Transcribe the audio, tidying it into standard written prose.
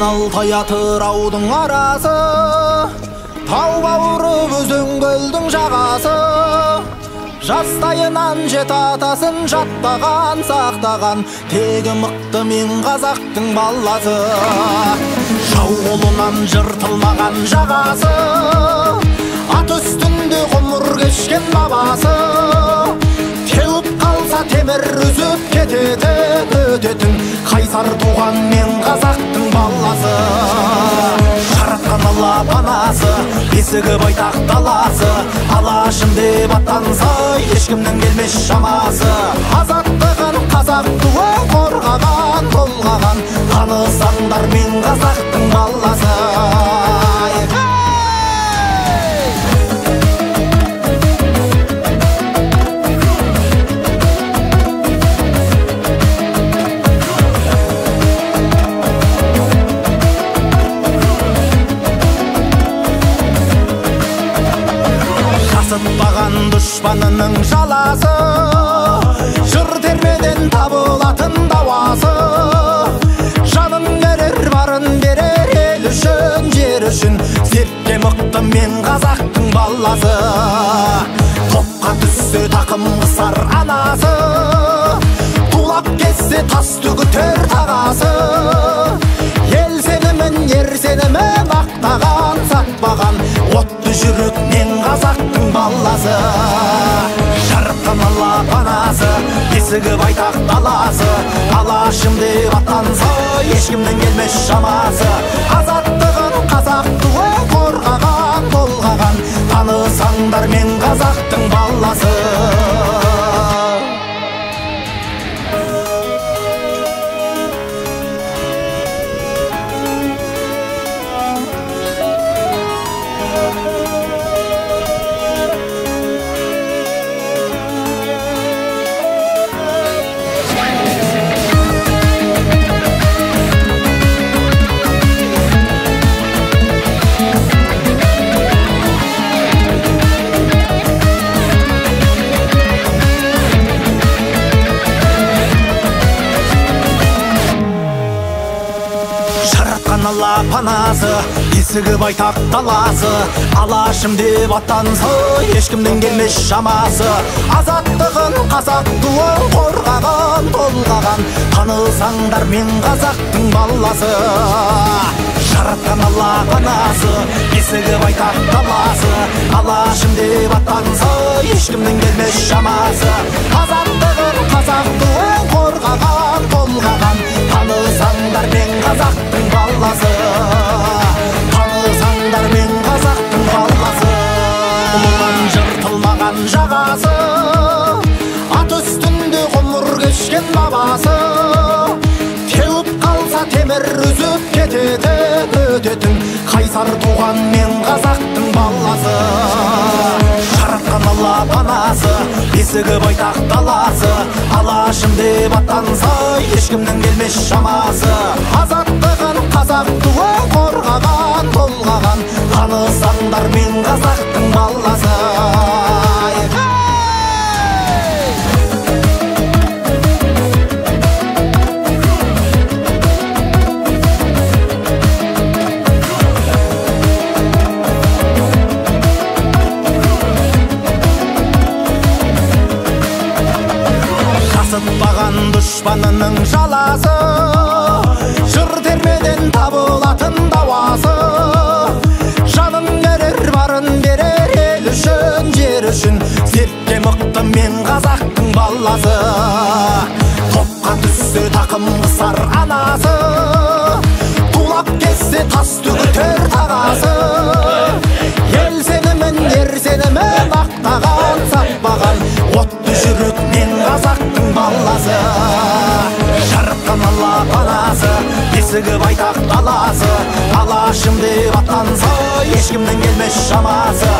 Алтай атыраудың арасы, тау бауыры өзен көлдің жағасы. Жастайынан жет атасын жаттаған, сақтаған, тегі мықты мен қазақтың баласы. Жау қолынан жыртылмаған жағасы, ат үстінде ғұмыр кешкен бабасы. Теуіп қалса темір үзіп кететін, өтетін, қайсар туған мен қазақтың баласы. Жаратқан Алла панасы, бесігі байтақ даласы. Алашым деп аттанса, ешкімнің келмес шамасы. Азаттығын қазақ туы қорғаған, толғаған, танысаңдар мен қазақтың баласы. Жасытпаған дұшпанының жаласы, жыр термеден табылатын дауасы. Жанын берер, барын берер, ел үшін, жер үшін, зерттен мықты мен қазақтың баласы. Топқа түссе тақым қысар анасы, тулап кетсе тас төгітер тағасы. Ел сенімін, ер сенімін ақтаған, сатпаған, отты жүрек мен қазақтың баласы. Жаратқан Алла панасы, бесігі байтақ даласы. Алашым деп аттанса, ешкімнің келмес шамасы. Азаттығын қазақ туы қорғаған, толғаған, танысаңдар мен қазақтың баласы. Алла панасы, бесігі байтақ даласы. Алашым деп аттанса, ешкімнің келмес шамасы. Азаттығын қазақ туы қорғаған, толғаған, танысаңдар мен қазақтың баласы. Жаратқан Алла панасы, бесігі байтақ даласы. Алашым деп аттанса, ешкімнің келмес шамасы. Азаттығын қазақ туы қорғаған, толғаған, танысаңдар мен қазақтың баласы. Танысаңдар мен қазақтың баласы. Ұлынан жыртылмаған жағасы, ат үстінде ғұмыр кешкен бабасы. Теуіп қалса темір үзіп кететін, өтетін, қайсар туған мен қазақтың баласы. Жаратқан Алла панасы, бесігі байтақ даласы. Алашым деп аттанса, ешкімнің келмес шамасы. Азаттығын қазақ туы қорғаған, толғаған, танысаңдар мен қазақтың баласы. Жасытпаған дұшпанының жаласы, жыр термеден табылатын дауасы. Жанын берер, барын берер, ел үшін, жер үшін, зерттен мықты мен қазақтың баласы. Топқа түссе тақым қысар анасы, тулап кетсе тас төгітер тағасы. Ел сенімін, ер сенімін ақтаған, сатпаған, отты жүрек мен қазақтың баласы. Жаратқан Алла панасы, бесігі байтақ даласы. Алашым деп аттанса, ешкімнің келмес шамасы.